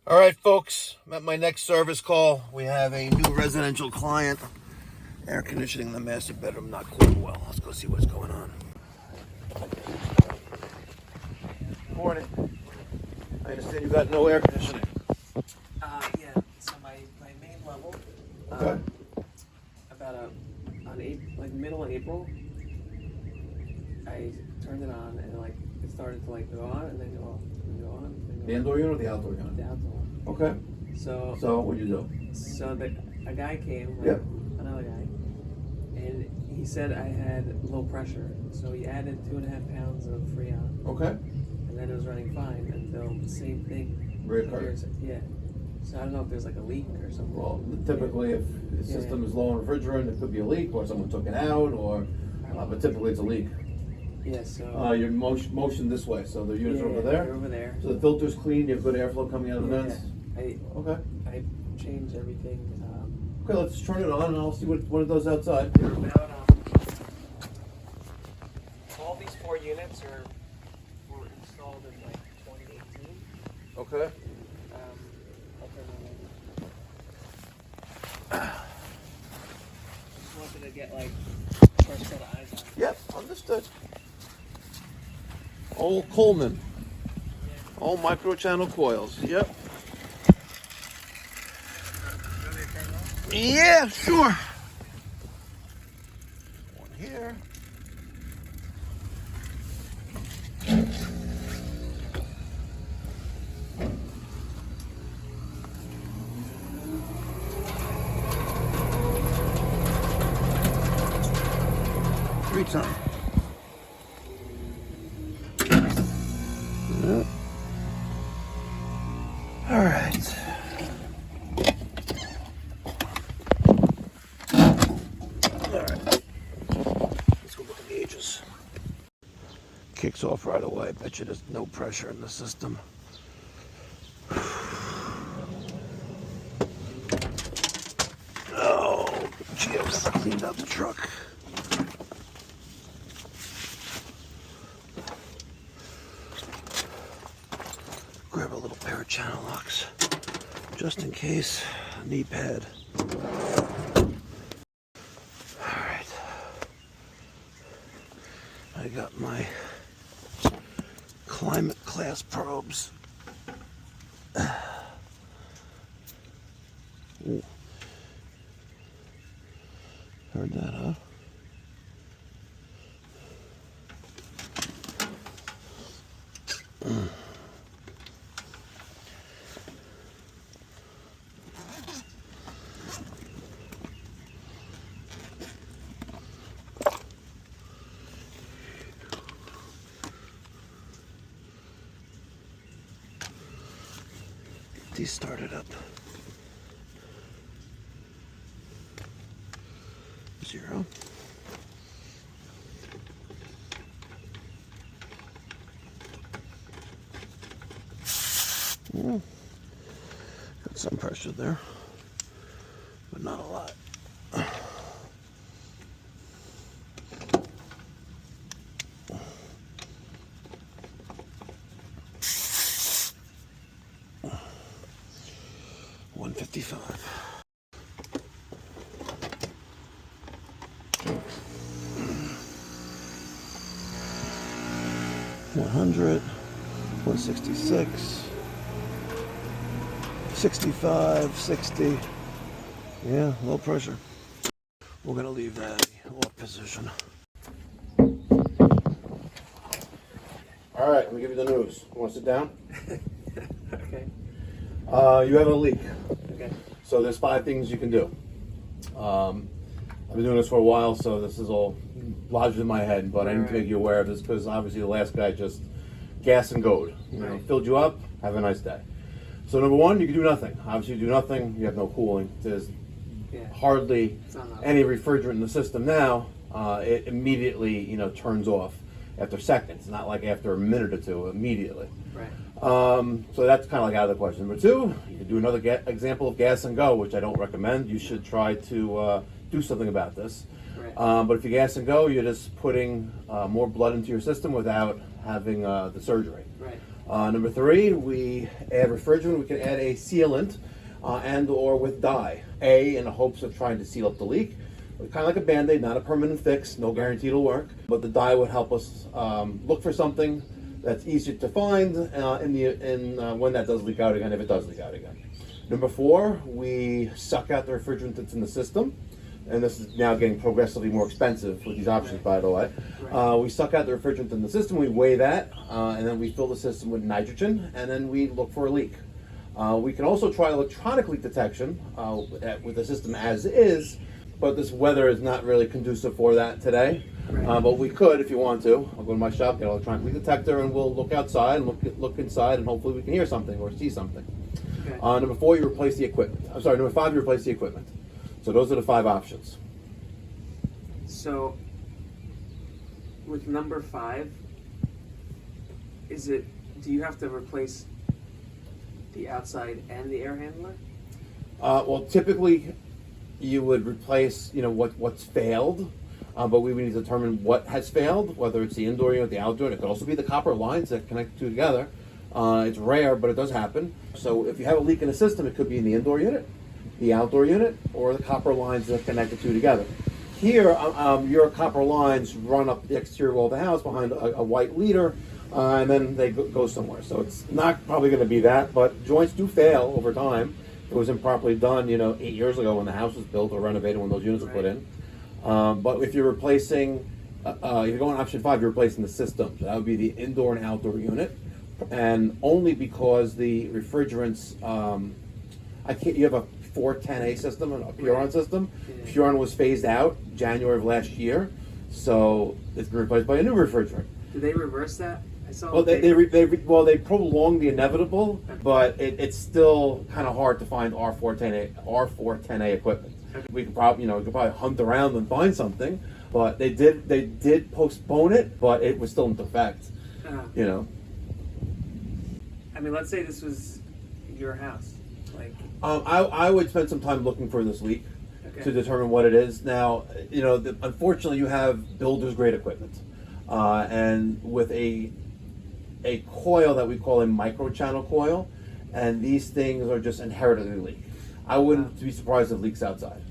All right, folks, I'm at my next service call. We have a new residential client. Air conditioning in the master bedroom not cooled well. Let's go see what's going on. Morning. I understand you got no air conditioning. Yeah, so my main level, Okay. on middle of April, I turned it on and it started to go on and then go off, and go on. And go The indoor unit or the outdoor unit? the outdoor. Okay. So what'd you do? a guy came, Yep. another guy, and he said I had low pressure. So he added 2.5 pounds of Freon, Okay. and then it was running fine until the same thing Reoccurred. Yeah. So I don't know if there's a leak or something. Well, typically if the system is low on refrigerant, it could be a leak or someone took it out but typically it's a leak. Yeah, so... You're motion this way, so the units are over there? They're over there. So the filter's clean, you have good airflow coming out of the vents? Okay. I changed everything. Okay, let's turn it on and I'll see what it does outside. They're about, all these 4 units were installed in 2018. Okay. I'll turn it on. Just wanted to get first set of eyes on it. Yep, understood. Old Coleman. Old micro-channel coils. Yep. Yeah, sure. One here. Three times. Yep. All right. Let's go look at the gauges. Kicks off right away. Bet you there's no pressure in the system. Oh, gee, I've never cleaned out the truck. Grab a little pair of channel locks, just in case. Knee pad. Alright. I got my climate class probes. Ooh. Heard that, huh? Mm. These started up. 0. Got some pressure there, but not a lot. $155. 100, 166, 65, 60. Yeah, low pressure. We're gonna leave that off position. All right, let me give you the news. You want to sit down? Okay. You have a leak. Okay. So there's 5 things you can do. I've been doing this for a while, so this is all lodged in my head, but I need to make you aware of this because obviously the last guy just gas and goed. Filled you up, have a nice day. So number 1, you can do nothing. Obviously you do nothing, you have no cooling. There's hardly any refrigerant in the system now. It immediately, turns off after seconds, not like after a minute or two, immediately. Right. So that's kind of out of the question. Number 2, you can do another example of gas and go, which I don't recommend. You should try to do something about this. Right. But if you gas and go, you're just putting more blood into your system without having the surgery. Right. Number 3, we add refrigerant. We can add a sealant and or with dye. In the hopes of trying to seal up the leak. Kind of like a Band-Aid, not a permanent fix, no guarantee it'll work. But the dye would help us look for something that's easier to find when that does leak out again, if it does leak out again. Number 4, we suck out the refrigerant that's in the system. And this is now getting progressively more expensive with these options, by the way. We suck out the refrigerant in the system, we weigh that, and then we fill the system with nitrogen, and then we look for a leak. We can also try electronic leak detection with the system as is, but this weather is not really conducive for that today. But we could, if you want to. I'll go to my shop, get an electronic leak detector, and we'll look outside and look inside, and hopefully we can hear something or see something. Number 4, you replace the equipment. I'm sorry, number 5, you replace the equipment. So those are the 5 options. So, with number 5, do you have to replace the outside and the air handler? Well, typically you would replace, what's failed, but we would need to determine what has failed, whether it's the indoor unit, the outdoor unit. It could also be the copper lines that connect the two together. It's rare, but it does happen. So if you have a leak in the system, it could be in the indoor unit, the outdoor unit, or the copper lines that connect the two together. Here, your copper lines run up the exterior wall of the house behind a white leader, and then they go somewhere. So it's not probably going to be that, but joints do fail over time. It was improperly done, 8 years ago when the house was built or renovated when those units were put in. But if you're replacing, if you're going option 5, you're replacing the system. So that would be the indoor and outdoor unit, and only because the refrigerants, you have a 410A system, a Puron system. Puron was phased out January of last year, so it's been replaced by a new refrigerant. Did they reverse that? I saw. Well, they prolonged the inevitable, but it's still kind of hard to find R410A equipment. Okay. We could probably hunt around and find something, but they did postpone it, but it was still in effect. I mean, let's say this was your house. I would spend some time looking for this leak to determine what it is. Now, unfortunately, you have builder's grade equipment, and with a coil that we call a microchannel coil, and these things are just inherently leak. I wouldn't be surprised if it leaks outside.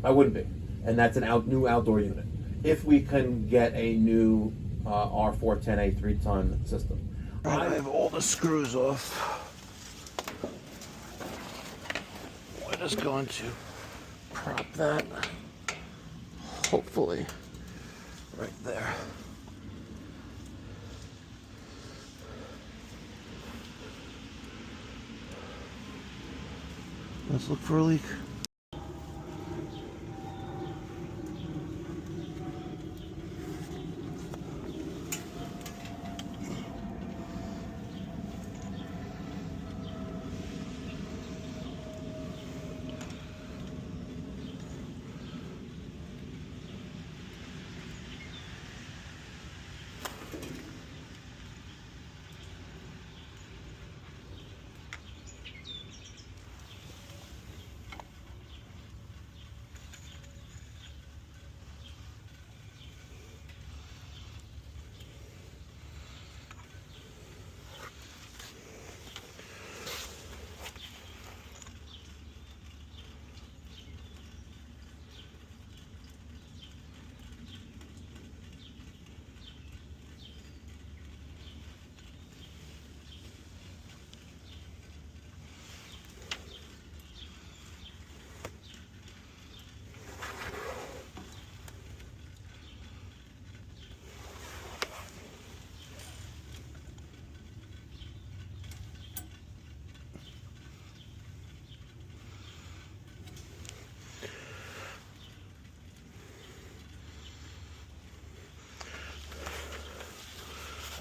I wouldn't be, and that's new outdoor unit. If we can get a new R410A 3-ton system. I have all the screws off. We're just going to prop that, hopefully, right there. Let's look for a leak.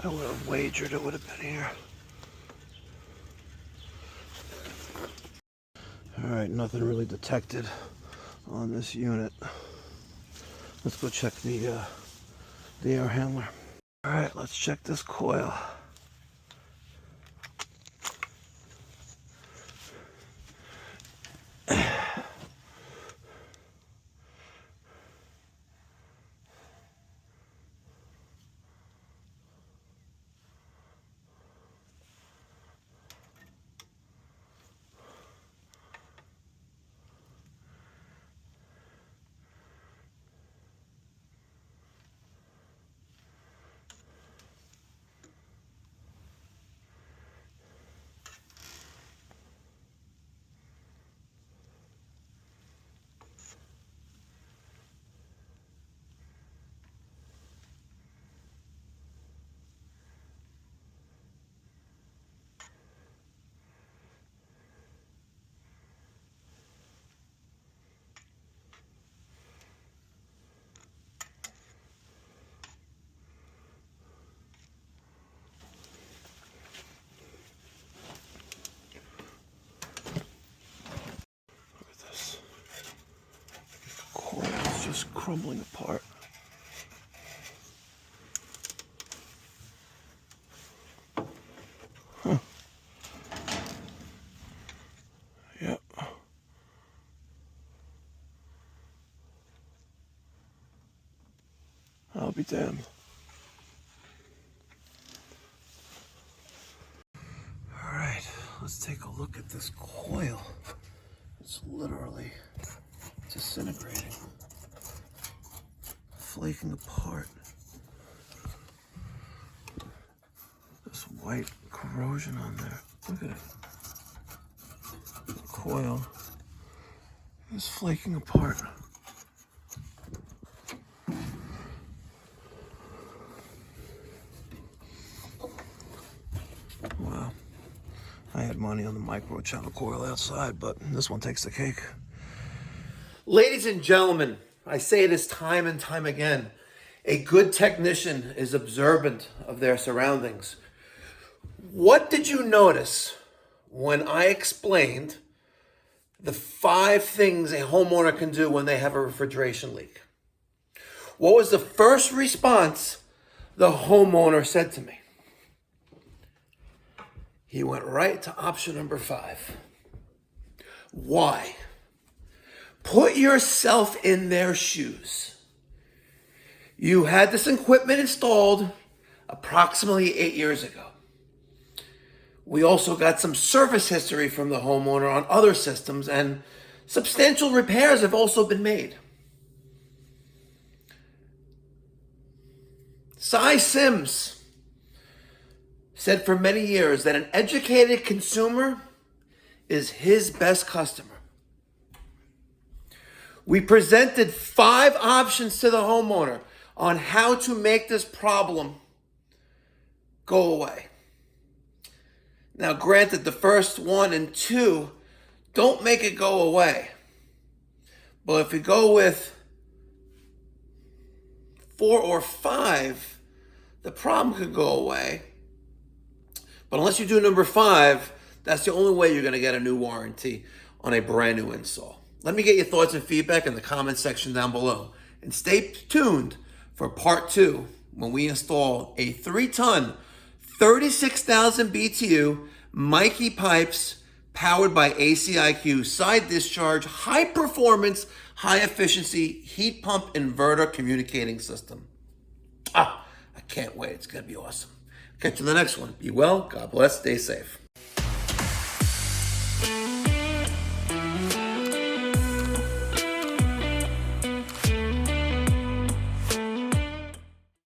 I would have wagered it would have been here. Alright, nothing really detected on this unit. Let's go check the air handler. Alright, let's check this coil. crumbling apart. Huh. Yep. I'll be damned. All right, let's take a look at this coil. It's literally disintegrating, flaking apart. This white corrosion on there. Look at it. The coil is flaking apart. Wow. I had money on the micro channel coil outside, but this one takes the cake. Ladies and gentlemen, I say this time and time again. A good technician is observant of their surroundings. What did you notice when I explained the 5 things a homeowner can do when they have a refrigeration leak? What was the first response the homeowner said to me? He went right to option number 5. Why? Put yourself in their shoes. You had this equipment installed approximately 8 years ago. We also got some service history from the homeowner on other systems, and substantial repairs have also been made. Cy Sims said for many years that an educated consumer is his best customer. We presented 5 options to the homeowner on how to make this problem go away. Now, granted, the first 1 and 2 don't make it go away. But if you go with 4 or 5, the problem could go away. But unless you do number 5, that's the only way you're going to get a new warranty on a brand new install. Let me get your thoughts and feedback in the comment section down below. And stay tuned for part 2 when we install a 3-ton, 36,000 BTU Mikey Pipes powered by ACiQ side discharge, high performance, high efficiency heat pump inverter communicating system. I can't wait. It's going to be awesome. Catch you in the next one. Be well. God bless. Stay safe.